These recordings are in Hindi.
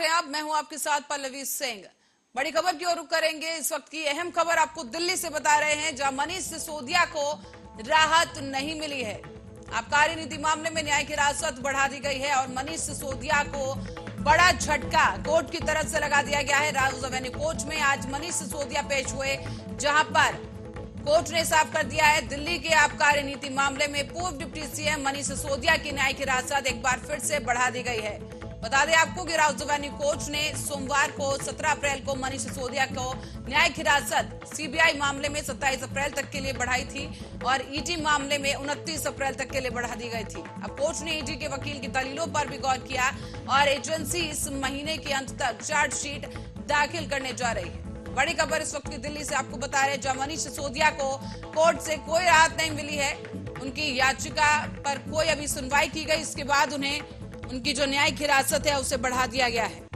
रहे हैं आप, मैं हूं आपके साथ पल्लवी सिंह। बड़ी खबर की ओर रुख करेंगे। इस वक्त की अहम खबर आपको दिल्ली से बता रहे हैं, जहां मनीष सिसोदिया को राहत नहीं मिली है। आबकारी नीति मामले में न्यायिक हिरासत बढ़ा दी गई है और मनीष सिसोदिया को बड़ा झटका कोर्ट की तरफ से लगा दिया गया है। राउज एवेन्यू कोर्ट में आज मनीष सिसोदिया पेश हुए, जहां पर कोर्ट ने साफ कर दिया है, दिल्ली के आबकारी नीति मामले में पूर्व डिप्टी सीएम मनीष सिसोदिया की न्यायिक हिरासत एक बार फिर से बढ़ा दी गई है। बता दें आपको कि राउज एवेन्यू कोर्ट ने सोमवार को 17 अप्रैल को मनीष सिसोदिया को न्यायिक हिरासत सीबीआई मामले में 27 अप्रैल तक के लिए बढ़ाई थी और ईडी मामले में 29 अप्रैल तक के लिए बढ़ा दी गई थी। अब कोर्ट ने ईडी के वकील की दलीलों पर भी गौर किया और एजेंसी इस महीने के अंत तक चार्जशीट दाखिल करने जा रही है। बड़ी खबर इस वक्त की दिल्ली से आपको बता रहे हैं, जहां मनीष सिसोदिया को कोर्ट से कोई राहत नहीं मिली है। उनकी याचिका पर कोई अभी सुनवाई की गई, इसके बाद उन्हें उनकी जो न्यायिक हिरासत है उसे बढ़ा दिया गया है।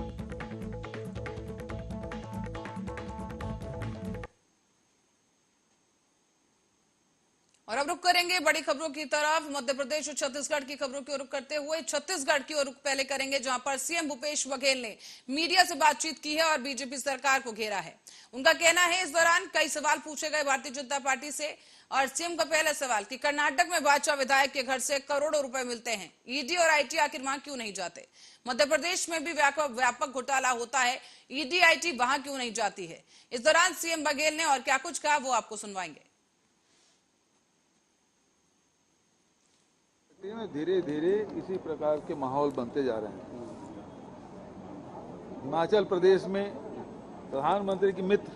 और अब रुख करेंगे बड़ी खबरों की तरफ। मध्य प्रदेश और छत्तीसगढ़ की खबरों की ओर रुख करते हुए छत्तीसगढ़ की ओर रुख पहले करेंगे, जहां पर सीएम भूपेश बघेल ने मीडिया से बातचीत की है और बीजेपी सरकार को घेरा है। उनका कहना है, इस दौरान कई सवाल पूछे गए भारतीय जनता पार्टी से और सीएम का पहला सवाल कि कर्नाटक में भाजपा विधायक के घर से करोड़ों रुपए मिलते हैं, ईडी और आईटी आखिर वहां क्यों नहीं जाते? मध्य प्रदेश में भी व्यापक घोटाला होता है, ईडी आईटी वहां क्यों नहीं जाती है? इस दौरान सीएम बघेल ने और क्या कुछ कहा वो आपको सुनवाएंगे। धीरे धीरे इसी प्रकार के माहौल बनते जा रहे हैं। हिमाचल प्रदेश में प्रधानमंत्री की मित्र,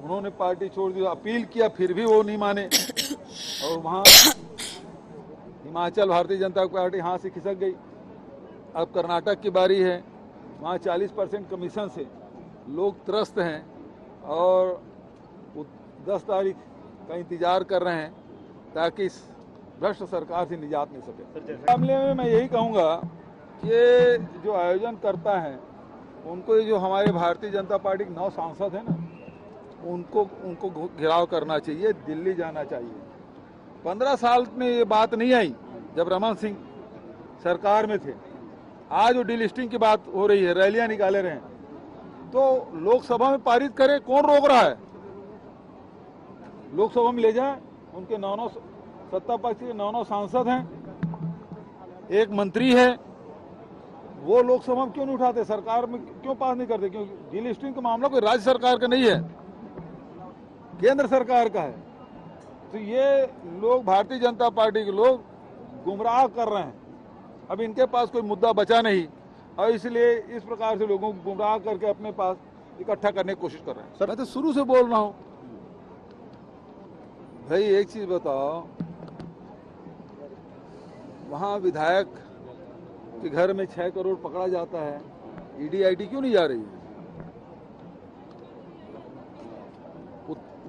उन्होंने पार्टी छोड़ दी, अपील किया फिर भी वो नहीं माने और वहां हिमाचल भारतीय जनता पार्टी हाथ से खिसक गई। अब कर्नाटक की बारी है, वहां 40% कमीशन से लोग त्रस्त हैं और 10 तारीख का इंतजार कर रहे हैं ताकि इस भ्रष्ट सरकार से निजात मिल सके। मामले में मैं यही कहूंगा कि जो आयोजन करता है उनको, जो हमारे भारतीय जनता पार्टी के 9 सांसद हैं ना, उनको घेराव करना चाहिए, दिल्ली जाना चाहिए। 15 साल में ये बात नहीं आई जब रमन सिंह सरकार में थे। आज वो डिलिस्टिंग की बात हो रही है, रैलियां निकाले रहे हैं, तो लोकसभा में पारित करे, कौन रोक रहा है? लोकसभा में ले जाए, उनके 9 सत्ता पक्ष के 9 सांसद हैं, एक मंत्री है, वो लोकसभा में क्यों नहीं उठाते? सरकार में क्यों पास नहीं करते? क्योंकि डिलिस्टिंग का मामला कोई राज्य सरकार का नहीं है, केंद्र सरकार का है। तो ये लोग, भारतीय जनता पार्टी के लोग गुमराह कर रहे हैं। अब इनके पास कोई मुद्दा बचा नहीं और इसलिए इस प्रकार से लोगों को गुमराह करके अपने पास इकट्ठा करने की कोशिश कर रहे हैं। सर, मैं तो शुरू से बोल रहा हूं भाई, एक चीज बताओ, वहां विधायक के घर में 6 करोड़ पकड़ा जाता है, ईडी आईटी क्यों नहीं जा रही है?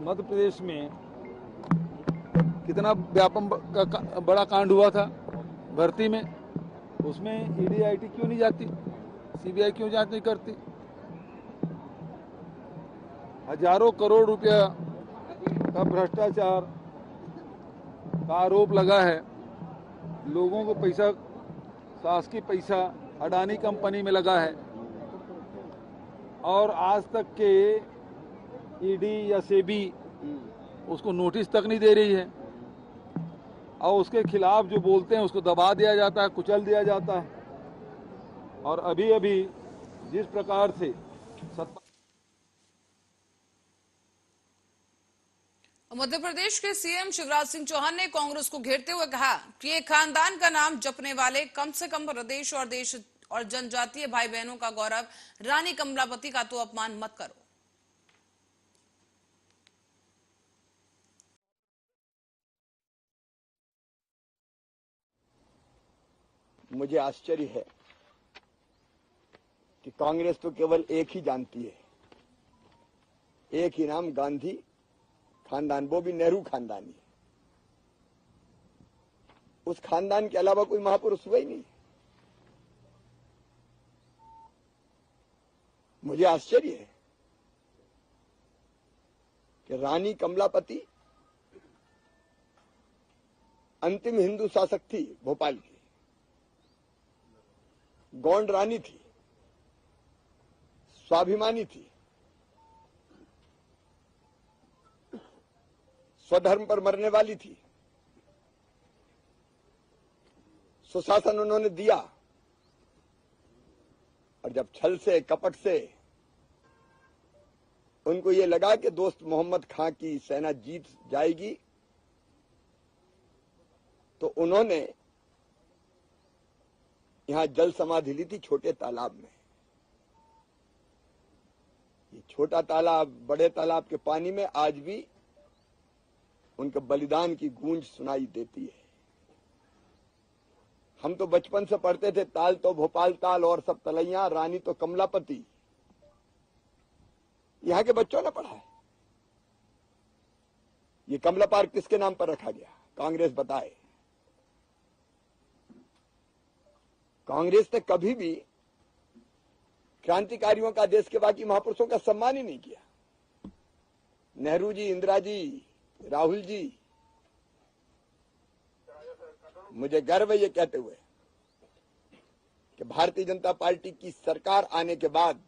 मध्य प्रदेश में कितना व्यापक बड़ा कांड हुआ था भर्ती में, उसमें ईडी आईटी क्यों नहीं जाती? सीबीआई क्यों जांच नहीं करती? हजारों करोड़ रुपया का भ्रष्टाचार का आरोप लगा है। लोगों को पैसा, शासकीय पैसा अडानी कंपनी में लगा है और आज तक के ईडी या सेबी उसको नोटिस तक नहीं दे रही है और उसके खिलाफ जो बोलते हैं उसको दबा दिया जाता है, कुचल दिया जाता है। और अभी अभी जिस प्रकार से मध्य प्रदेश के सीएम शिवराज सिंह चौहान ने कांग्रेस को घेरते हुए कहा कि एक खानदान का नाम जपने वाले कम से कम प्रदेश और देश और जनजातीय भाई बहनों का गौरव रानी कमलापति का तो अपमान मत करो। मुझे आश्चर्य है कि कांग्रेस तो केवल एक ही जानती है, एक ही नाम, गांधी खानदान, वो भी नेहरू खानदानी। उस खानदान के अलावा कोई महापुरुष हुआ ही नहीं। मुझे आश्चर्य है कि रानी कमलापति अंतिम हिंदू शासक थी भोपाल की, गौंड रानी थी, स्वाभिमानी थी, स्वधर्म पर मरने वाली थी। सुशासन उन्होंने दिया, और जब छल से कपट से उनको ये लगा कि दोस्त मोहम्मद खां की सेना जीत जाएगी, तो उन्होंने यहां जल समाधि ली थी छोटे तालाब में। ये छोटा तालाब बड़े तालाब के पानी में आज भी उनके बलिदान की गूंज सुनाई देती है। हम तो बचपन से पढ़ते थे, ताल तो भोपाल ताल और सब तलैया, रानी तो कमलापति। यहां के बच्चों ने पढ़ा है। ये कमला पार्क किसके नाम पर रखा गया? कांग्रेस बताए। कांग्रेस ने कभी भी क्रांतिकारियों का, देश के बाकी महापुरुषों का सम्मान ही नहीं किया। नेहरू जी, इंदिरा जी, राहुल जी, मुझे गर्व है ये कहते हुए कि भारतीय जनता पार्टी की सरकार आने के बाद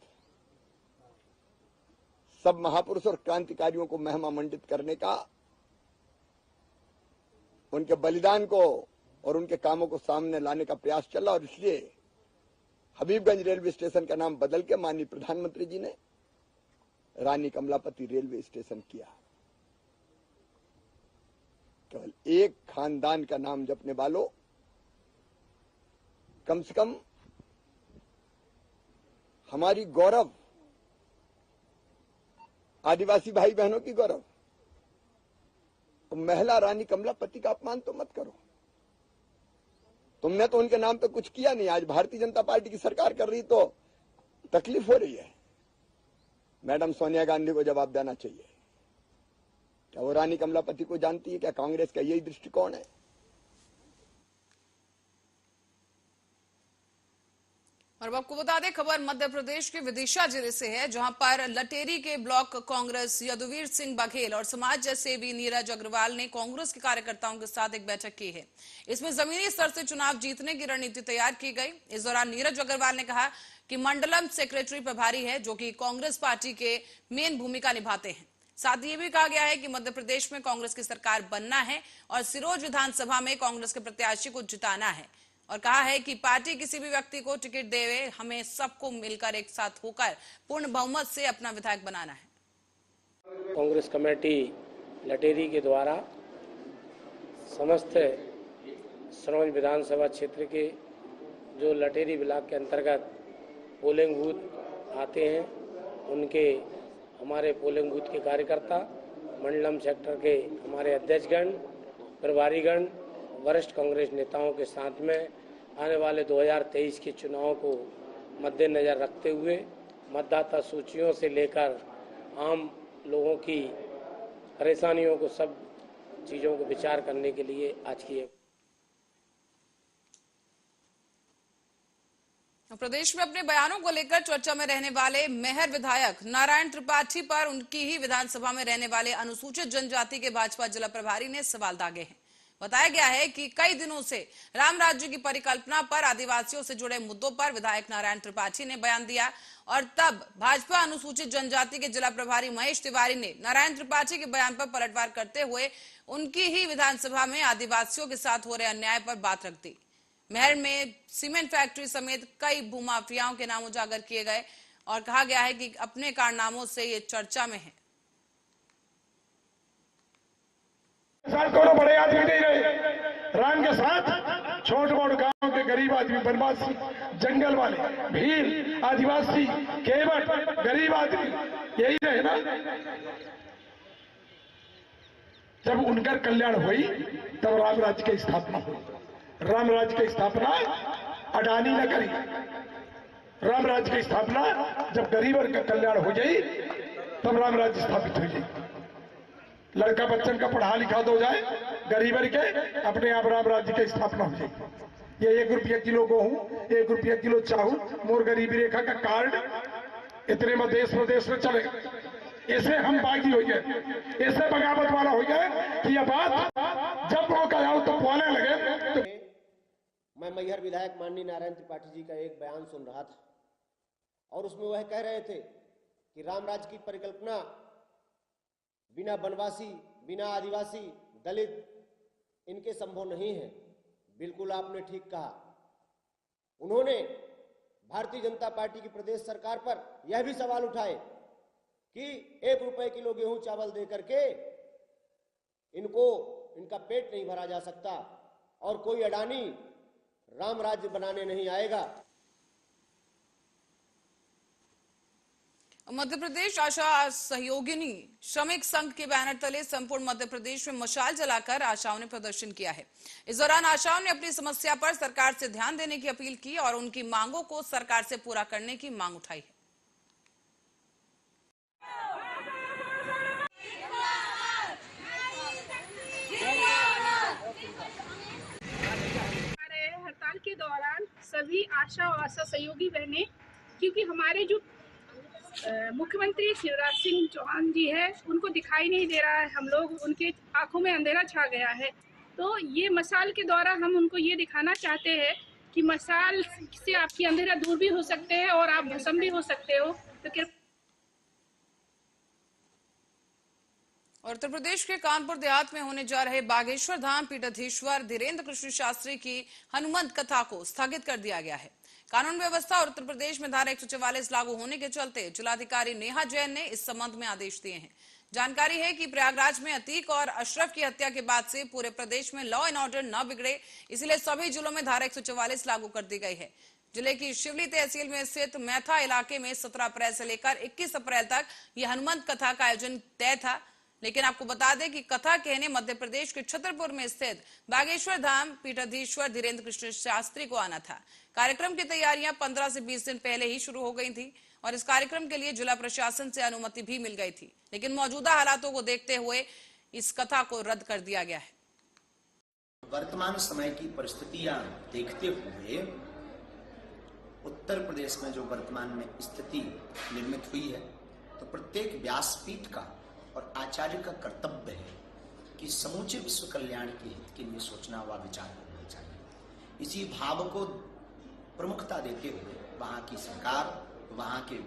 सब महापुरुष और क्रांतिकारियों को महिमा मंडित करने का, उनके बलिदान को और उनके कामों को सामने लाने का प्रयास चला। और इसलिए हबीबगंज रेलवे स्टेशन का नाम बदल के माननीय प्रधानमंत्री जी ने रानी कमलापति रेलवे स्टेशन किया। केवल एक खानदान का नाम जपने वालों, कम से कम हमारी गौरव, आदिवासी भाई बहनों की गौरव, महिला रानी कमलापति का अपमान तो मत करो। तुमने तो उनके नाम पे कुछ किया नहीं। आज भारतीय जनता पार्टी की सरकार कर रही तो तकलीफ हो रही है। मैडम सोनिया गांधी को जवाब देना चाहिए। क्या वो रानी कमलापति को जानती है? क्या कांग्रेस का यही दृष्टिकोण है? और आपको बता दें, खबर मध्य प्रदेश के विदिशा जिले से है, जहां पर लटेरी के ब्लॉक कांग्रेस यदुवीर सिंह बघेल और समाज सेवी नीरज अग्रवाल ने कांग्रेस के कार्यकर्ताओं के साथ एक बैठक की है। इसमें जमीनी स्तर से चुनाव जीतने की रणनीति तैयार की गई। इस दौरान नीरज अग्रवाल ने कहा कि मंडलम सेक्रेटरी प्रभारी है, जो कि कांग्रेस पार्टी के मेन भूमिका निभाते हैं। साथ ही ये भी कहा गया है कि मध्य प्रदेश में कांग्रेस की सरकार बनना है और सिरोंज विधानसभा में कांग्रेस के प्रत्याशी को जिताना है। और कहा है कि पार्टी किसी भी व्यक्ति को टिकट देवे, हमें सबको मिलकर एक साथ होकर पूर्ण बहुमत से अपना विधायक बनाना है। कांग्रेस कमेटी लटेरी के द्वारा समस्त सिरोंज विधानसभा क्षेत्र के जो लटेरी ब्लॉक के अंतर्गत पोलिंग बूथ आते हैं, उनके हमारे पोलिंग बूथ के कार्यकर्ता, मंडलम सेक्टर के हमारे अध्यक्षगण, प्रभारीगण, वरिष्ठ कांग्रेस नेताओं के साथ में आने वाले 2023 के चुनाव को मद्देनजर रखते हुए मतदाता सूचियों से लेकर आम लोगों की परेशानियों को, सब चीज़ों को विचार करने के लिए आज की प्रदेश में अपने बयानों को लेकर चर्चा में रहने वाले मेहर विधायक नारायण त्रिपाठी पर उनकी ही विधानसभा में रहने वाले अनुसूचित जनजाति के भाजपा जिला प्रभारी ने सवाल दागे हैं। बताया गया है कि कई दिनों से राम राज्य की परिकल्पना पर आदिवासियों से जुड़े मुद्दों पर विधायक नारायण त्रिपाठी ने बयान दिया, और तब भाजपा अनुसूचित जनजाति के जिला प्रभारी महेश तिवारी ने नारायण त्रिपाठी के बयान पर पलटवार करते हुए उनकी ही विधानसभा में आदिवासियों के साथ हो रहे अन्याय पर बात रख दी। मेहर में सीमेंट फैक्ट्री समेत कई भूमाफियाओं के नाम उजागर किए गए और कहा गया है कि अपने कारनामों से ये चर्चा में है। कोनो बड़े आदमी नहीं रहे, राम के साथ छोट मोट गांव के गरीब आदमी, बनवासी, जंगल वाले, भील, आदिवासी, केवट, गरीब आदमी, यही रहे ना। जब उनका कल्याण हुई तब राम राज्य की स्थापना हुई। राम राज्य की स्थापना अडानी ने करी। राम राज्य की स्थापना जब गरीब का कल्याण हो जाए तब राम राज्य स्थापित हो जाए। लड़का बच्चन का पढ़ा लिखा हो जाए, गरीबर के अपने आप राम राज्य की स्थापना हो जाए। ये 1 रुपया किलो गेहूं, 1 रुपया किलो चावल, मोर गरीबी रेखा का कार्ड इतने में देश प्रदेश में चले। ऐसे हम बागी हो गए, ऐसे बगावत वाला हो गए कि यह बात जब मौका आओ तो बोलने लगे। मैं मैहर विधायक माननीय नारायण त्रिपाठी जी का एक बयान सुन रहा था और उसमें वह कह रहे थे कि राम राज्य की परिकल्पना बिना वनवासी, बिना आदिवासी, दलित इनके संभव नहीं है। बिल्कुल आपने ठीक कहा। उन्होंने भारतीय जनता पार्टी की प्रदेश सरकार पर यह भी सवाल उठाए कि 1 रुपए किलो गेहूं चावल दे करके इनका पेट नहीं भरा जा सकता और कोई अडानी राम राज्य बनाने नहीं आएगा। मध्य प्रदेश आशा सहयोगिनी श्रमिक संघ के बैनर तले संपूर्ण मध्य प्रदेश में मशाल जलाकर आशाओं ने प्रदर्शन किया है। इस दौरान आशाओं ने अपनी समस्या पर सरकार से ध्यान देने की अपील की और उनकी मांगों को सरकार से पूरा करने की मांग उठाई है। हड़ताल के दौरान सभी आशा और आशा सहयोगी बहनें, क्योंकि हमारे जो मुख्यमंत्री शिवराज सिंह चौहान जी है उनको दिखाई नहीं दे रहा है, हम लोग उनके आंखों में अंधेरा छा गया है। तो ये मशाल के द्वारा हम उनको ये दिखाना चाहते हैं कि मशाल से आपकी अंधेरा दूर भी हो सकते हैं और आप भस्म भी हो सकते हो। तो उत्तर प्रदेश के कानपुर देहात में होने जा रहे बागेश्वर धाम पीठाधीश्वर धीरेन्द्र कृष्ण शास्त्री की हनुमंत कथा को स्थगित कर दिया गया है। कानून व्यवस्था और उत्तर प्रदेश में धारा 144 लागू होने के चलते जिलाधिकारी नेहा जैन ने इस संबंध में आदेश दिए हैं। जानकारी है कि प्रयागराज में अतीक और अशरफ की हत्या के बाद से पूरे प्रदेश में लॉ एंड ऑर्डर न बिगड़े, इसलिए सभी जिलों में धारा 144 लागू कर दी गई है। जिले की शिवली तहसील में स्थित मैथा इलाके में 17 अप्रैल से लेकर 21 अप्रैल तक यह हनुमंत कथा का आयोजन तय था। लेकिन आपको बता दें कि कथा कहने मध्य प्रदेश के छतरपुर में स्थित बागेश्वर धाम पीठाधीश्वर धीरेन्द्र कृष्ण शास्त्री को आना था। कार्यक्रम की तैयारियां 15 से 20 दिन पहले ही शुरू हो गई थी और इस कार्यक्रम के लिए जिला प्रशासन से अनुमति भी मिल गई थी, लेकिन मौजूदा हालातों को देखते हुए इस कथा को रद्द कर दिया गया है। वर्तमान समय की परिस्थितियां देखते हुए उत्तर प्रदेश में जो वर्तमान में स्थिति निर्मित हुई है, तो प्रत्येक व्यासपीठ का और आचार्य का कर्तव्य है कि समूचे विश्व कल्याण के हित के लिए सोचना व विचार करना चाहिए। इसी भाव को प्रमुखता देते हुए वहाँ की सरकार, वहाँ के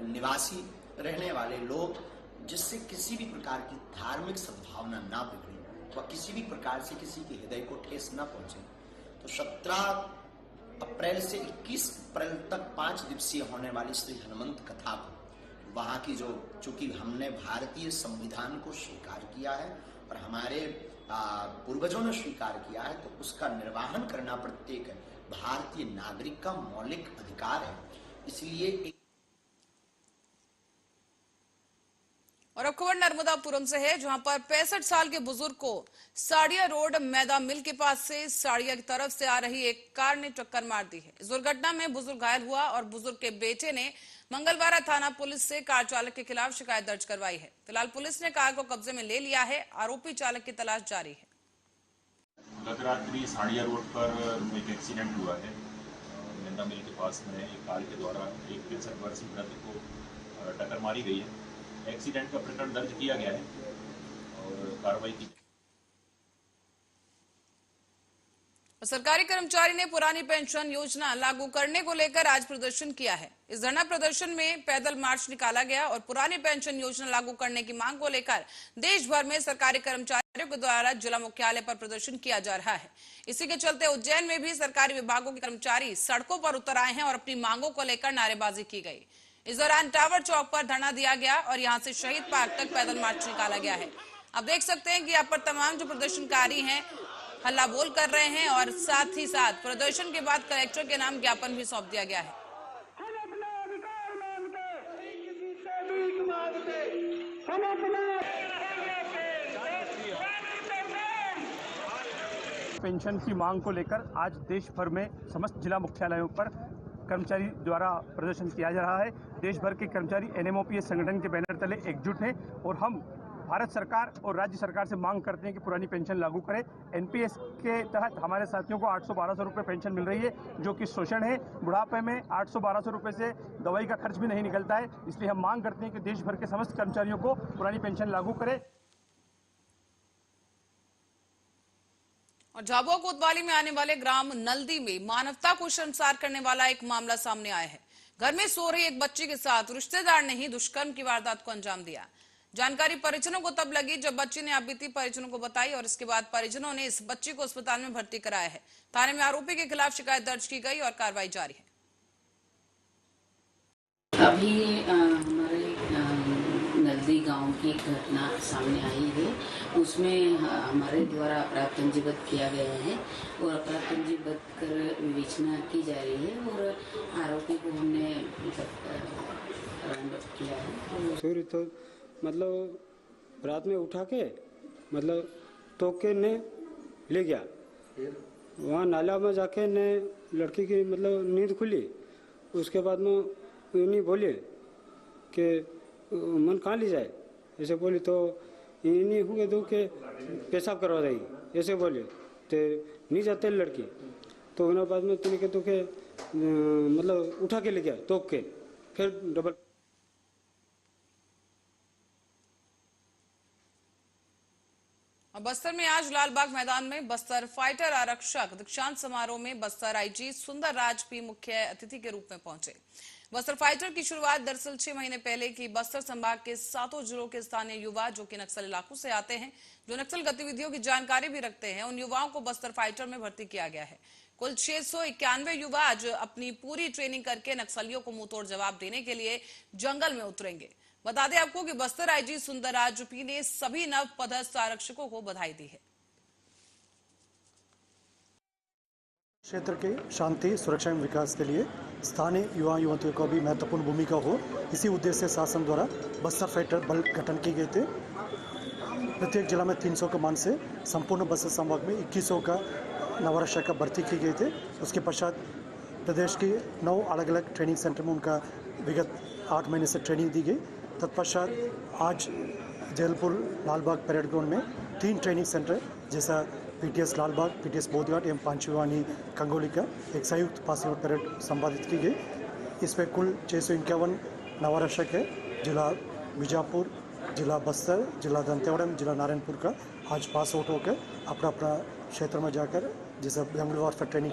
निवासी रहने वाले लोग, जिससे किसी भी प्रकार की धार्मिक सद्भावना ना बिगड़े व किसी भी प्रकार से किसी के हृदय को ठेस न पहुंचे, तो 17 अप्रैल से 21 अप्रैल तक 5 दिवसीय होने वाली श्री हनुमंत कथा को वहाँ की चूंकि हमने भारतीय संविधान को स्वीकार किया है और हमारे पूर्वजों ने स्वीकार किया है, तो उसका निर्वहन करना प्रत्येक भारतीय नागरिक का मौलिक अधिकार है। इसलिए और अब खबर नर्मदापुरम से है, जहां पर 65 साल के बुजुर्ग को साड़िया रोड मैदा मिल के पास से साड़िया की तरफ से आ रही एक कार ने टक्कर मार दी है। इस दुर्घटना में बुजुर्ग घायल हुआ और बुजुर्ग के बेटे ने मंगलवार थाना पुलिस से कार चालक के खिलाफ शिकायत दर्ज करवाई है। फिलहाल पुलिस ने कार को कब्जे में ले लिया है। आरोपी चालक की तलाश जारी है। गत रात्रि साड़िया रोड पर एक एक्सीडेंट हुआ है। मैदा मिल के पास में एक कार के द्वारा एक 63 वर्षीय वृद्ध को टक्कर मारी गई है। एक्सीडेंट का प्रकरण दर्ज किया गया है और कार्रवाई की। सरकारी कर्मचारी ने पुरानी पेंशन योजना लागू करने को लेकर आज प्रदर्शन किया है। इस धरना प्रदर्शन में पैदल मार्च निकाला गया और पुरानी पेंशन योजना लागू करने की मांग को लेकर देश भर में सरकारी कर्मचारियों के द्वारा जिला मुख्यालय पर प्रदर्शन किया जा रहा है। इसी के चलते उज्जैन में भी सरकारी विभागों के कर्मचारी सड़कों पर उतर आए हैं और अपनी मांगों को लेकर नारेबाजी की गई। इस दौरान टावर चौक पर धरना दिया गया और यहां से शहीद पार्क तक पैदल मार्च निकाला गया है। अब देख सकते हैं कि यहाँ पर तमाम जो प्रदर्शनकारी हैं हल्ला बोल कर रहे हैं और साथ ही साथ प्रदर्शन के बाद कलेक्टर के नाम ज्ञापन भी सौंप दिया गया है। पेंशन की मांग को लेकर आज देश भर में समस्त जिला मुख्यालयों पर कर्मचारी द्वारा प्रदर्शन किया जा रहा है। देश भर के कर्मचारी NMOPS संगठन के बैनर तले एकजुट हैं और हम भारत सरकार और राज्य सरकार से मांग करते हैं कि पुरानी पेंशन लागू करें। NPS के तहत हमारे साथियों को 800-1200 रुपये पेंशन मिल रही है, जो कि शोषण है। बुढ़ापे में 800-1200 रुपये से दवाई का खर्च भी नहीं निकलता है। इसलिए हम मांग करते हैं कि देश भर के समस्त कर्मचारियों को पुरानी पेंशन लागू करें। और झाबुआ कोतवाली में आने वाले ग्राम नल्दी में मानवता को शर्मसार करने वाला एक मामला सामने आया है। घर में सो रही एक बच्ची के साथ रिश्तेदार ने ही दुष्कर्म की वारदात को अंजाम दिया। जानकारी परिजनों को तब लगी जब बच्ची ने बीती परिजनों को बताई और इसके बाद परिजनों ने इस बच्ची को अस्पताल में भर्ती कराया है। थाने में आरोपी के खिलाफ शिकायत दर्ज की गई और कार्रवाई जारी है। अभी हमारे नजदीक गांव की एक घटना सामने आई है। उसमें हमारे द्वारा अपराध पंजीबद्ध किया गया है और अपराध पंजीबद्ध कर विवेचना की जा रही है और आरोपी को हमने राउंड अप किया है। तो मतलब रात में उठा के मतलब टोके ने ले गया, वहाँ नाला में जाके ने लड़की की मतलब नींद खुली। उसके बाद में इन्हीं बोले कि मन कहाँ ले जाए, ऐसे बोली तो इन्हीं हुए दो के पेशाब करवा रही, ऐसे बोले तो नहीं जाते लड़की। तो उन्होंने बाद में तुमने के तो के मतलब उठा के ले गया टोक के, फिर डबल। बस्तर में आज लालबाग मैदान में बस्तर फाइटर आरक्षक दीक्षांत समारोह में बस्तर आईजी सुंदर राज भी मुख्य अतिथि के रूप में पहुंचे। बस्तर फाइटर की शुरुआत दरअसल 6 महीने पहले की बस्तर संभाग के 7 जिलों के स्थानीय युवा जो कि नक्सल इलाकों से आते हैं, जो नक्सल गतिविधियों की जानकारी भी रखते हैं, उन युवाओं को बस्तर फाइटर में भर्ती किया गया है। कुल 691 युवा आज अपनी पूरी ट्रेनिंग करके नक्सलियों को मुंहतोड़ जवाब देने के लिए जंगल में उतरेंगे। बता दें आपको कि बस्तर आईजी सुंदर राज पी ने सभी नव पदस्थ आरक्षकों को बधाई दी है। क्षेत्र के शांति सुरक्षा एवं विकास के लिए स्थानीय युवा युवतियों को भी महत्वपूर्ण भूमिका हो, इसी उद्देश्य से शासन द्वारा बस्तर फाइटर बल गठन किए गए थे। प्रत्येक जिला में 300 के मान से संपूर्ण बस्तर संभाग में 2100 का नवारक्षक का भर्ती की गई थे। उसके पश्चात प्रदेश के 9 अलग अलग ट्रेनिंग सेंटर में उनका विगत 8 महीने से ट्रेनिंग दी गई। तत्पश्चात आज जयपुर लालबाग परेड ग्राउंड में 3 ट्रेनिंग सेंटर जैसा पीटीएस लालबाग, पीटीएस बोधघाट एवं पांचवानी कंगोली का एक संयुक्त पासिंग आउट परेड संपादित की गई। इसमें कुल 651 नवारक्षक है। जिला बीजापुर, जिला बस्तर, जिला दंतेवाड़ा, जिला नारायणपुर का आज पास आउट होकर अपना अपना क्षेत्र में जाकर जैसा बेंगलुरु पर ट्रेनिंग।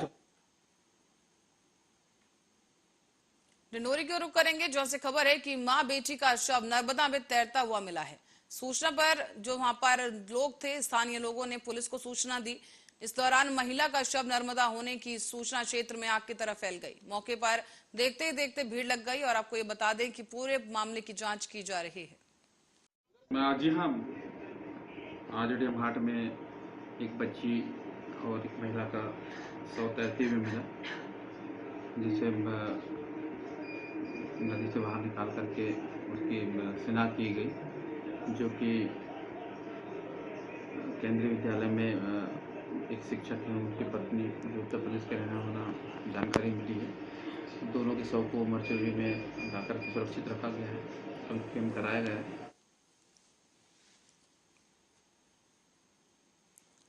डिंडोरी की ओर रुख करेंगे, जहां से खबर है कि मां बेटी का शव नर्मदा में तैरता हुआ मिला है। सूचना पर जो वहां पर लोग थे, स्थानीय लोगों ने पुलिस को सूचना दी। इस दौरान महिला का शव नर्मदा होने की सूचना क्षेत्र में आग की तरह फैल गई। मौके पर देखते ही देखते भीड़ लग गई और आपको ये बता दें कि पूरे मामले की जांच की जा रही है। जी हाँ, आरडीएम घाट में एक बच्ची और एक महिला का शव तैरते हुए मिला, जिसे नदी से बाहर निकाल करके उसकी शिनाख्त की गई, जो कि केंद्रीय विद्यालय में एक शिक्षक हैं, उनकी पत्नी जो उत्तर प्रदेश के रहने वाला जानकारी मिली है। दोनों के शव को मर्चरी में जाकर के सुरक्षित रखा गया है, पोस्टमार्टम कराया गया है।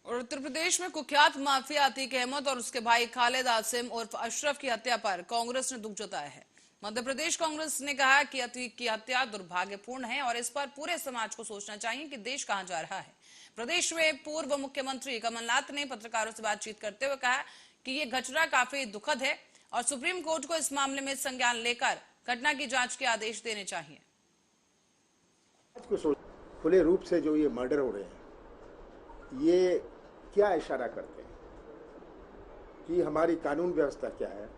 और उत्तर प्रदेश में कुख्यात माफिया अतीक अहमद और उसके भाई खालिद आसिम उर्फ अशरफ की हत्या पर कांग्रेस ने दुख जताया है। मध्य प्रदेश कांग्रेस ने कहा कि अतीक की हत्या दुर्भाग्यपूर्ण है और इस पर पूरे समाज को सोचना चाहिए कि देश कहां जा रहा है। प्रदेश में पूर्व मुख्यमंत्री कमलनाथ ने पत्रकारों से बातचीत करते हुए कहा कि ये घटना काफी दुखद है और सुप्रीम कोर्ट को इस मामले में संज्ञान लेकर घटना की जांच के आदेश देने चाहिए। खुले रूप से जो ये मर्डर हो रहे हैं, ये क्या इशारा करते हैं कि हमारी कानून व्यवस्था क्या है,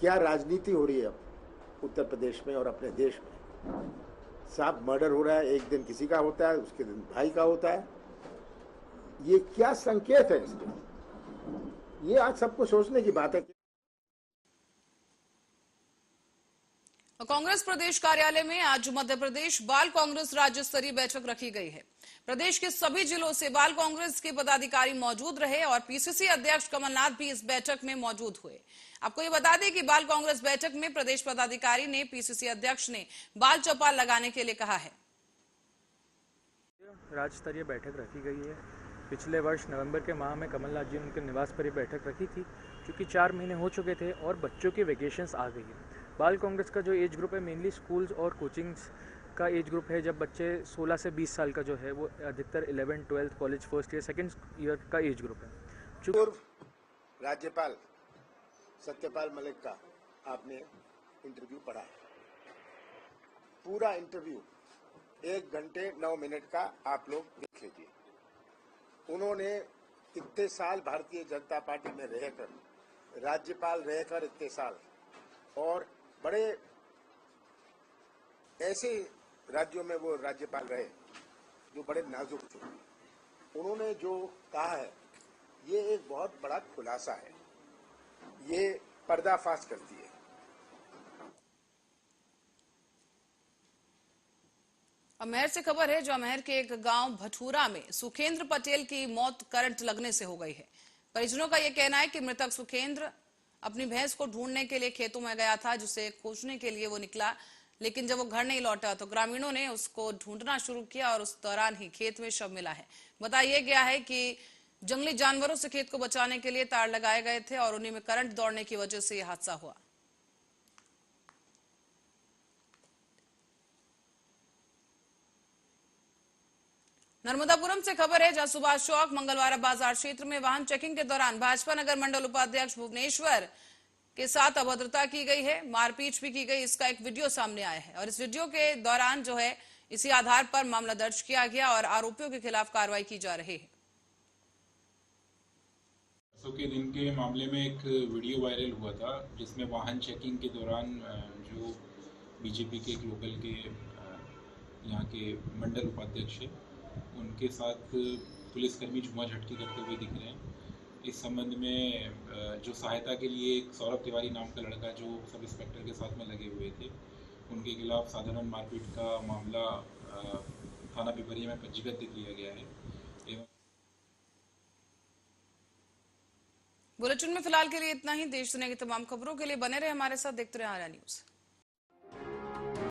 क्या राजनीति हो रही है उत्तर प्रदेश में और अपने देश में। साफ मर्डर हो रहा है, एक दिन किसी का होता है, उसके दिन भाई का होता है। ये क्या संकेत है इसके? ये आज सबको सोचने की बात है। कांग्रेस प्रदेश कार्यालय में आज मध्य प्रदेश बाल कांग्रेस राज्य स्तरीय बैठक रखी गई है। प्रदेश के सभी जिलों से बाल कांग्रेस के पदाधिकारी मौजूद रहे और पीसीसी अध्यक्ष कमलनाथ भी इस बैठक में मौजूद हुए। आपको ये बता दें कि बाल कांग्रेस बैठक में प्रदेश पदाधिकारी ने पीसीसी अध्यक्ष ने बाल चौपाल लगाने के लिए कहा है। राज्य स्तरीय बैठक रखी गई है। पिछले वर्ष नवंबर के माह में कमलनाथ जी ने उनके निवास पर बैठक रखी थी, क्योंकि 4 महीने हो चुके थे और बच्चों की वेकेशंस आ गई है। बाल कांग्रेस का जो एज ग्रुप है, मेनली स्कूल्स और कोचिंग्स का एज ग्रुप है। जब बच्चे 16 से 20 साल का जो है वो अधिकतर 11th 12th college first year second year का एज ग्रुप है। पूर्व राज्यपाल सत्यपाल मलिक का आपने इंटरव्यू पढ़ा है। पूरा इंटरव्यू 1 घंटे 9 मिनट का आप लोग देख लीजिए। उन्होंने इतने साल भारतीय जनता पार्टी में रहकर, राज्यपाल रहकर इतने साल, और बड़े ऐसे राज्यों में वो राज्यपाल रहे जो बड़े नाजुक थे। उन्होंने जो कहा है ये एक बहुत बड़ा खुलासा है, ये पर्दाफाश करती है। अमहर से खबर है, जो अमहर के एक गांव भटूरा में सुखेंद्र पटेल की मौत करंट लगने से हो गई है। परिजनों का यह कहना है कि मृतक सुखेंद्र अपनी भैंस को ढूंढने के लिए खेतों में गया था, जिसे खोजने के लिए वो निकला, लेकिन जब वो घर नहीं लौटा तो ग्रामीणों ने उसको ढूंढना शुरू किया और उस दौरान ही खेत में शव मिला है। बताया गया है कि जंगली जानवरों से खेत को बचाने के लिए तार लगाए गए थे और उन्हीं में करंट दौड़ने की वजह से यह हादसा हुआ। नर्मदापुरम से खबर है, जहां सुभाष चौक मंगलवारा बाजार क्षेत्र में वाहन चेकिंग के दौरान भाजपा नगर मंडल उपाध्यक्ष भुवनेश्वर के साथ अभद्रता की गई है, मारपीट भी की गई। इसका एक वीडियो सामने आया है और इस वीडियो के दौरान जो है इसी आधार पर मामला दर्ज किया गया और आरोपियों के खिलाफ कार्रवाई की जा रही है। परसों के दिन के मामले में एक वीडियो वायरल हुआ था, जिसमें वाहन चेकिंग के दौरान जो बीजेपी के एक लोकल के यहाँ के मंडल उपाध्यक्ष है, उनके साथ पुलिसकर्मी झूमाझटकी करते हुए दिख रहे हैं। इस संबंध में जो सहायता के लिए एक सौरभ तिवारी नाम का लड़का जो सब इंस्पेक्टर के साथ में लगे हुए थे, उनके खिलाफ साधारण मारपीट का मामला थाना पिपरिया में पंजीबद्ध किया गया है। एवं बुलेटिन में फिलहाल के लिए इतना ही। देश दुनिया की तमाम खबरों के लिए बने रहे हमारे साथ, देखते रहे आर्या न्यूज।